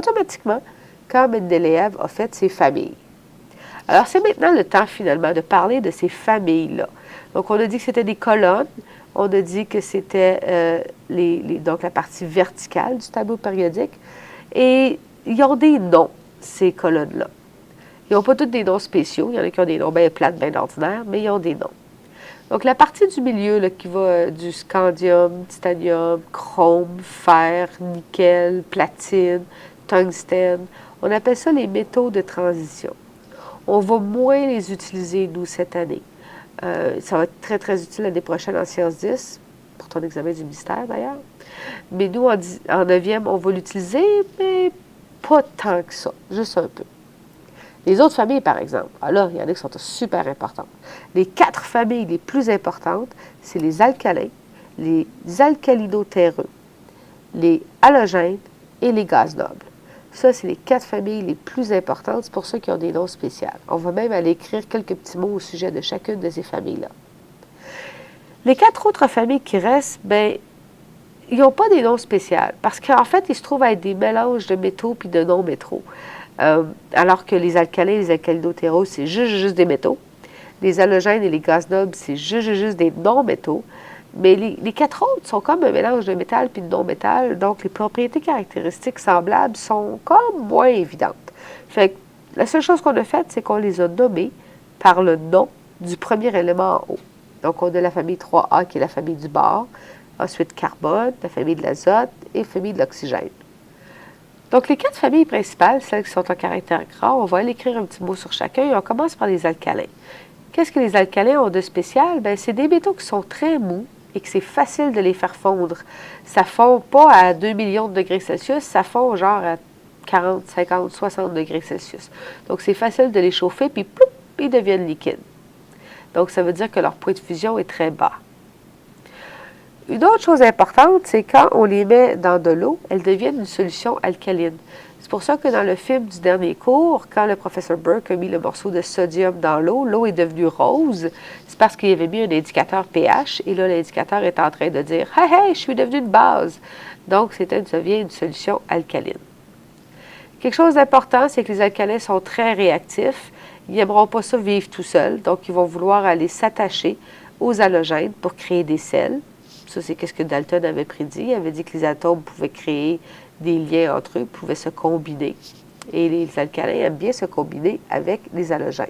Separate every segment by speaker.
Speaker 1: automatiquement quand Mendeleïev a fait ses familles. Alors, c'est maintenant le temps, finalement, de parler de ces familles-là. Donc, on a dit que c'était des colonnes. On a dit que c'était donc la partie verticale du tableau périodique. Et ils ont des noms, ces colonnes-là. Ils n'ont pas tous des noms spéciaux. Il y en a qui ont des noms bien plates, bien ordinaires, mais ils ont des noms. Donc, la partie du milieu là, qui va du scandium, titanium, chrome, fer, nickel, platine, tungstène, on appelle ça les métaux de transition. On va moins les utiliser, nous, cette année. Ça va être très, très utile l'année prochaine en sciences 10, pour ton examen du mystère d'ailleurs. Mais nous, en 9e, on va l'utiliser, mais pas tant que ça, juste un peu. Les autres familles, par exemple, alors, il y en a qui sont super importantes. Les 4 familles les plus importantes, c'est les alcalins, les alcalino-terreux, les halogènes et les gaz nobles. Ça, c'est les 4 familles les plus importantes. C'est pour ça qu'ils ont des noms spéciaux. On va même aller écrire quelques petits mots au sujet de chacune de ces familles-là. Les 4 autres familles qui restent, bien, ils n'ont pas des noms spéciaux parce qu'en fait, ils se trouvent à être des mélanges de métaux puis de non-métaux. Alors que les alcalins et les alcalino-terreux, c'est juste des métaux. Les halogènes et les gaz nobles, c'est juste des non-métaux. Mais les 4 autres sont comme un mélange de métal puis de non-métal, donc les propriétés caractéristiques semblables sont comme moins évidentes. Fait que la seule chose qu'on a faite, c'est qu'on les a nommés par le nom du premier élément en haut. Donc, on a la famille 3A qui est la famille du bore, ensuite carbone, la famille de l'azote et la famille de l'oxygène. Donc, les 4 familles principales, celles qui sont en caractère gras, on va aller écrire un petit mot sur chacun et on commence par les alcalins. Qu'est-ce que les alcalins ont de spécial? Bien, c'est des métaux qui sont très mous et que c'est facile de les faire fondre. Ça ne fond pas à 2 millions de degrés Celsius, ça fond genre à 40, 50, 60 degrés Celsius. Donc, c'est facile de les chauffer, puis ploup, ils deviennent liquides. Donc, ça veut dire que leur point de fusion est très bas. Une autre chose importante, c'est quand on les met dans de l'eau, elles deviennent une solution alcaline. C'est pour ça que dans le film du dernier cours, quand le professeur Burke a mis le morceau de sodium dans l'eau, l'eau est devenue rose. C'est parce qu'il avait mis un indicateur pH, et là, l'indicateur est en train de dire « Hey, hey, je suis devenu une base! » Donc, ça devient une solution alcaline. Quelque chose d'important, c'est que les alcalins sont très réactifs. Ils n'aimeront pas ça vivre tout seuls, donc ils vont vouloir aller s'attacher aux halogènes pour créer des sels. Ça, c'est ce que Dalton avait prédit. Il avait dit que les atomes pouvaient créer des liens entre eux, pouvaient se combiner. Et les alcalins aiment bien se combiner avec les halogènes.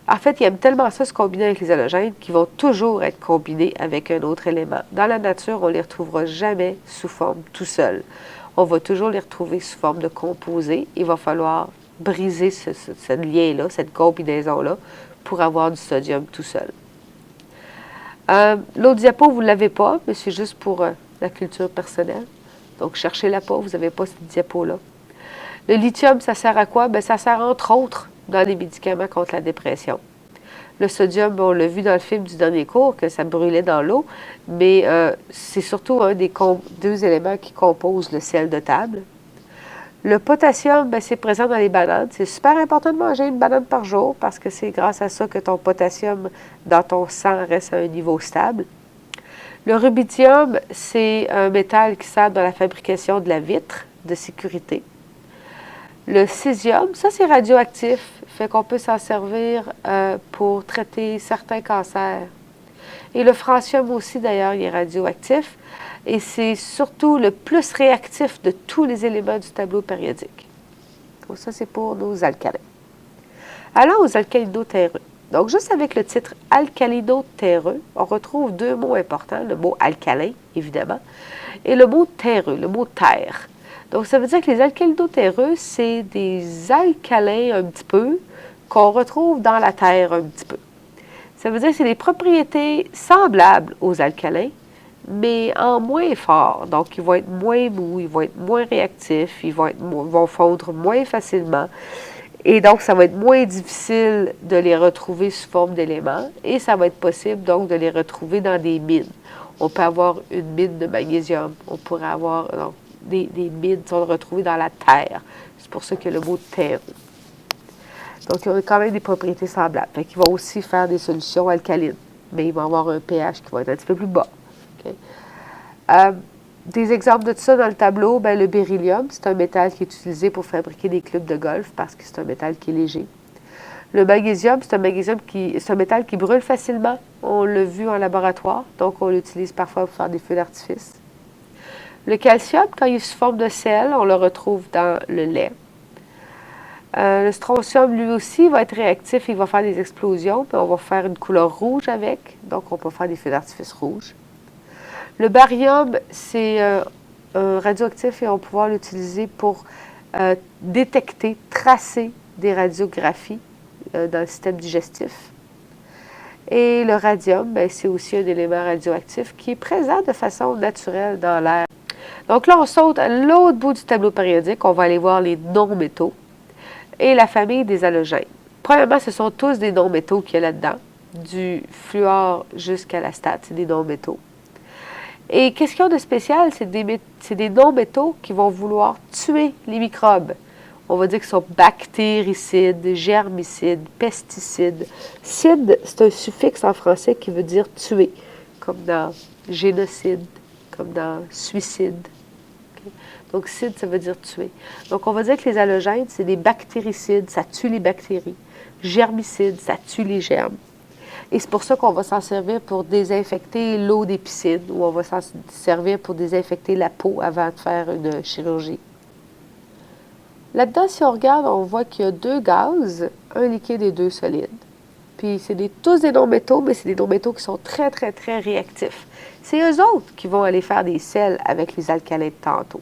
Speaker 1: En fait, ils aiment tellement ça, se combiner avec les halogènes, qu'ils vont toujours être combinés avec un autre élément. Dans la nature, on ne les retrouvera jamais sous forme tout seul. On va toujours les retrouver sous forme de composés. Il va falloir briser ce lien-là, cette combinaison-là, pour avoir du sodium tout seul. L'autre diapo, vous ne l'avez pas, mais c'est juste pour la culture personnelle. Donc, cherchez-la pas, vous n'avez pas cette diapo-là. Le lithium, ça sert à quoi? Bien, ça sert entre autres dans les médicaments contre la dépression. Le sodium, on l'a vu dans le film du dernier cours, que ça brûlait dans l'eau, mais c'est surtout un des 2 éléments qui composent le sel de table. Le potassium, bien, c'est présent dans les bananes. C'est super important de manger une banane par jour parce que c'est grâce à ça que ton potassium dans ton sang reste à un niveau stable. Le rubidium, c'est un métal qui sert dans la fabrication de la vitre de sécurité. Le césium, ça c'est radioactif, fait qu'on peut s'en servir pour traiter certains cancers. Et le francium aussi, d'ailleurs, il est radioactif. Et c'est surtout le plus réactif de tous les éléments du tableau périodique. Donc ça, c'est pour nos alcalins. Allons aux alcalino-terreux. Donc, juste avec le titre alcalino-terreux, on retrouve 2 mots importants, le mot alcalin, évidemment, et le mot terreux, le mot terre. Donc, ça veut dire que les alcalino-terreux, c'est des alcalins un petit peu qu'on retrouve dans la terre un petit peu. Ça veut dire que c'est des propriétés semblables aux alcalins, mais en moins fort. Donc, ils vont être moins mous, ils vont être moins réactifs, ils vont fondre moins facilement. Et donc, ça va être moins difficile de les retrouver sous forme d'éléments et ça va être possible donc de les retrouver dans des mines. On peut avoir une mine de magnésium, on pourrait avoir des mines qui sont retrouvées dans la terre. C'est pour ça qu'il y a le mot terre. Donc, ils ont quand même des propriétés semblables. Fait qu'ils vont aussi faire des solutions alcalines, mais ils vont avoir un pH qui va être un petit peu plus bas. Okay? Des exemples de tout ça dans le tableau, ben, le beryllium, c'est un métal qui est utilisé pour fabriquer des clubs de golf parce que c'est un métal qui est léger. Le magnésium, c'est un métal qui brûle facilement. On l'a vu en laboratoire, donc on l'utilise parfois pour faire des feux d'artifice. Le calcium, quand il est sous forme de sel, on le retrouve dans le lait. Le strontium, lui aussi, va être réactif, il va faire des explosions, puis on va faire une couleur rouge avec, donc on peut faire des feux d'artifice rouges. Le barium, c'est un radioactif et on va pouvoir l'utiliser pour détecter, tracer des radiographies dans le système digestif. Et le radium, c'est aussi un élément radioactif qui est présent de façon naturelle dans l'air. Donc là, on saute à l'autre bout du tableau périodique, on va aller voir les non-métaux et la famille des halogènes. Premièrement, ce sont tous des non-métaux qu'il y a là-dedans, du fluor jusqu'à l'astate, c'est des non-métaux. Et qu'est-ce qu'il y a de spécial? C'est des non-métaux qui vont vouloir tuer les microbes. On va dire qu'ils sont bactéricides, germicides, pesticides. Cide, c'est un suffixe en français qui veut dire tuer, comme dans génocide, comme dans suicide. Okay? Donc, cide, ça veut dire tuer. Donc, on va dire que les halogènes, c'est des bactéricides, ça tue les bactéries. Germicides, ça tue les germes. Et c'est pour ça qu'on va s'en servir pour désinfecter l'eau des piscines ou on va s'en servir pour désinfecter la peau avant de faire une chirurgie. Là-dedans, si on regarde, on voit qu'il y a 2 gaz, un liquide et 2 solides. Puis c'est tous des non-métaux, mais c'est des non-métaux qui sont très, très, très réactifs. C'est eux autres qui vont aller faire des sels avec les alcalins de tantôt.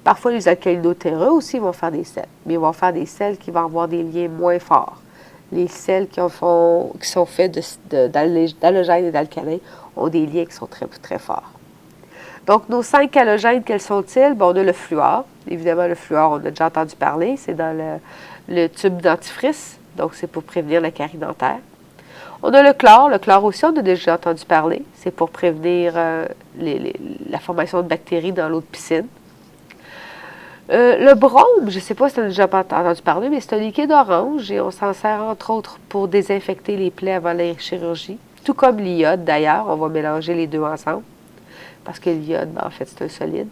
Speaker 1: Parfois, les alcalino-terreux aussi vont faire des sels, mais ils vont faire des sels qui vont avoir des liens moins forts. Les sels qui sont faits d'halogènes et d'alcalins ont des liens qui sont très, très forts. Donc, nos 5 halogènes, quels sont-ils? Bon, on a le fluor. Évidemment, le fluor, on a déjà entendu parler. C'est dans le tube dentifrice. Donc, c'est pour prévenir la carie dentaire. On a le chlore. Le chlore aussi, on a déjà entendu parler. C'est pour prévenir la formation de bactéries dans l'eau de piscine. Le brome, je ne sais pas si tu as déjà entendu parler, mais c'est un liquide orange et on s'en sert entre autres pour désinfecter les plaies avant la chirurgie. Tout comme l'iode d'ailleurs, on va mélanger les deux ensemble parce que l'iode, en fait, c'est un solide.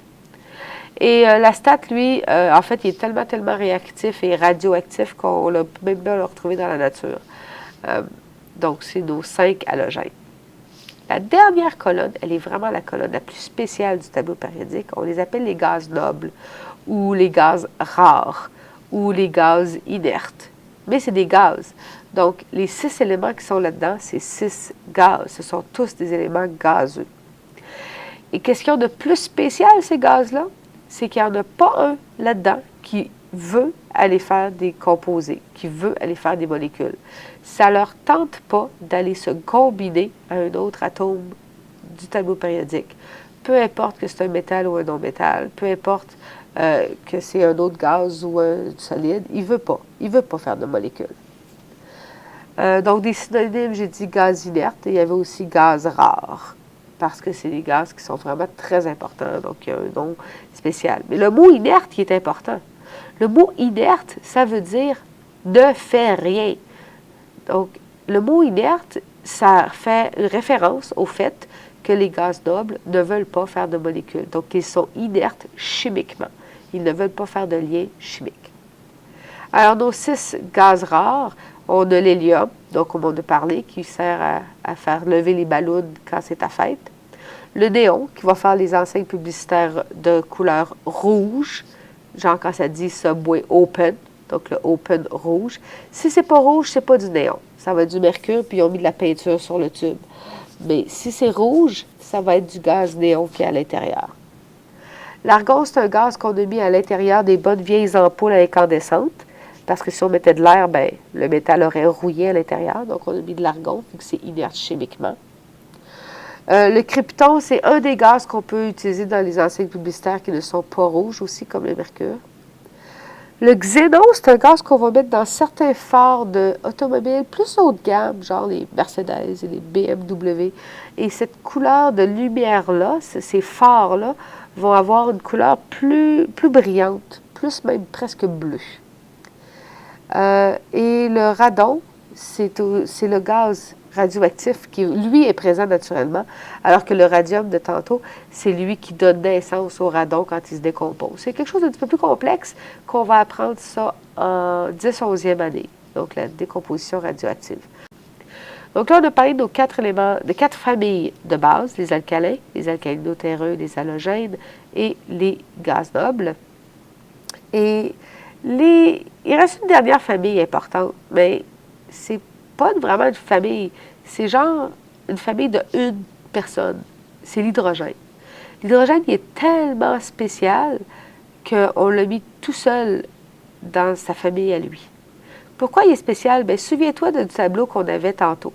Speaker 1: Et l'astate, lui, en fait, il est tellement réactif et radioactif qu'on l'a même pas le retrouver dans la nature. Donc, c'est nos 5 halogènes. La dernière colonne, elle est vraiment la colonne la plus spéciale du tableau périodique. On les appelle les gaz nobles, ou les gaz rares, ou les gaz inertes. Mais c'est des gaz. Donc, les 6 éléments qui sont là-dedans, c'est 6 gaz. Ce sont tous des éléments gazeux. Et qu'est-ce qu'il y a de plus spécial, ces gaz-là? C'est qu'il n'y en a pas un là-dedans qui veut aller faire des composés, qui veut aller faire des molécules. Ça ne leur tente pas d'aller se combiner à un autre atome du tableau périodique. Peu importe que c'est un métal ou un non-métal, peu importe que c'est un autre gaz ou un solide, il ne veut pas. Il ne veut pas faire de molécules. Donc, des synonymes, j'ai dit gaz inerte et il y avait aussi gaz rare, parce que c'est des gaz qui sont vraiment très importants, donc il y a un nom spécial. Mais le mot inerte qui est important. Le mot inerte, ça veut dire ne fait rien. Donc, le mot inerte, ça fait référence au fait que les gaz nobles ne veulent pas faire de molécules. Donc, ils sont inertes chimiquement. Ils ne veulent pas faire de lien chimique. Alors, nos 6 gaz rares, on a l'hélium, donc comme on a parlé, qui sert à faire lever les ballons quand c'est à fête. Le néon, qui va faire les enseignes publicitaires de couleur rouge, genre quand ça dit Subway Open, donc le Open rouge. Si c'est pas rouge, c'est pas du néon. Ça va être du mercure, puis ils ont mis de la peinture sur le tube. Mais si c'est rouge, ça va être du gaz néon qui est à l'intérieur. L'argon, c'est un gaz qu'on a mis à l'intérieur des bonnes vieilles ampoules incandescentes, parce que si on mettait de l'air, le métal aurait rouillé à l'intérieur. Donc, on a mis de l'argon, vu que c'est inerte chimiquement. Le krypton, c'est un des gaz qu'on peut utiliser dans les enseignes publicitaires qui ne sont pas rouges aussi, comme le mercure. Le xénon, c'est un gaz qu'on va mettre dans certains phares d'automobiles plus haut de gamme, genre les Mercedes et les BMW. Et cette couleur de lumière-là, ces phares-là, vont avoir une couleur plus brillante, plus même presque bleue. Et le radon, c'est le gaz radioactif qui, lui, est présent naturellement, alors que le radium de tantôt, c'est lui qui donne naissance au radon quand il se décompose. C'est quelque chose d'un petit peu plus complexe qu'on va apprendre ça en 10-11e année, donc la décomposition radioactive. Donc là, on a parlé de nos 4 éléments, de 4 familles de base, les alcalins, les alcalino-terreux, les halogènes et les gaz nobles. Et il reste une dernière famille importante, mais c'est pas vraiment une famille. C'est genre une famille de une personne. C'est l'hydrogène. L'hydrogène, il est tellement spécial qu'on l'a mis tout seul dans sa famille à lui. Pourquoi il est spécial? Bien, souviens-toi du tableau qu'on avait tantôt.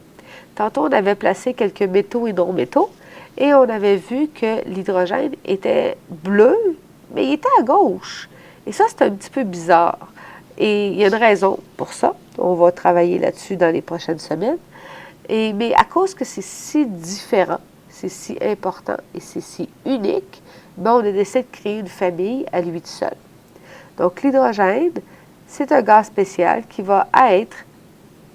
Speaker 1: Tantôt, on avait placé quelques métaux et non-métaux, et on avait vu que l'hydrogène était bleu, mais il était à gauche. Et ça, c'est un petit peu bizarre. Et il y a une raison pour ça. On va travailler là-dessus dans les prochaines semaines. Mais à cause que c'est si différent, c'est si important et c'est si unique, ben on a décidé de créer une famille à lui tout seul. Donc l'hydrogène, c'est un gaz spécial qui va être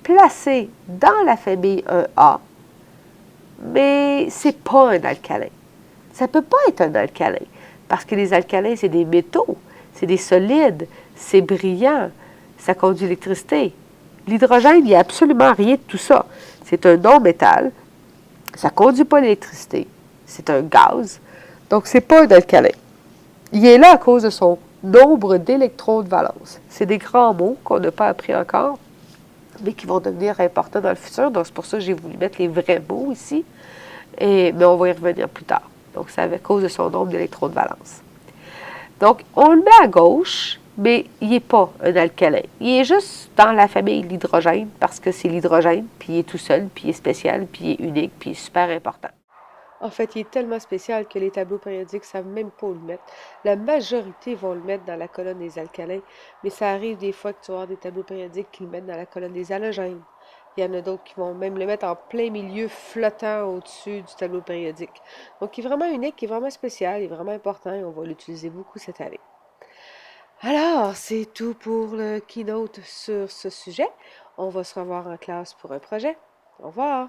Speaker 1: placé dans la famille 1A, mais c'est pas un alcalin. Ça ne peut pas être un alcalin, parce que les alcalins, c'est des métaux, c'est des solides, c'est brillant, ça conduit l'électricité. L'hydrogène, il n'y a absolument rien de tout ça. C'est un non-métal, ça ne conduit pas l'électricité, c'est un gaz, donc c'est pas un alcalin. Il est là à cause de son nombre d'électrons de valence. C'est des grands mots qu'on n'a pas appris encore, mais qui vont devenir importants dans le futur. Donc, c'est pour ça que j'ai voulu mettre les vrais mots ici. Mais on va y revenir plus tard. Donc, c'est à cause de son nombre d'électrons de valence. Donc, on le met à gauche, mais il n'est pas un alcalin. Il est juste dans la famille de l'hydrogène, parce que c'est l'hydrogène, puis il est tout seul, puis il est spécial, puis il est unique, puis il est super important. En fait, il est tellement spécial que les tableaux périodiques ne savent même pas où le mettre. La majorité vont le mettre dans la colonne des alcalins, mais ça arrive des fois que tu vas avoir des tableaux périodiques qui le mettent dans la colonne des halogènes. Il y en a d'autres qui vont même le mettre en plein milieu, flottant au-dessus du tableau périodique. Donc, il est vraiment unique, il est vraiment spécial, il est vraiment important et on va l'utiliser beaucoup cette année. Alors, c'est tout pour le keynote sur ce sujet. On va se revoir en classe pour un projet. Au revoir!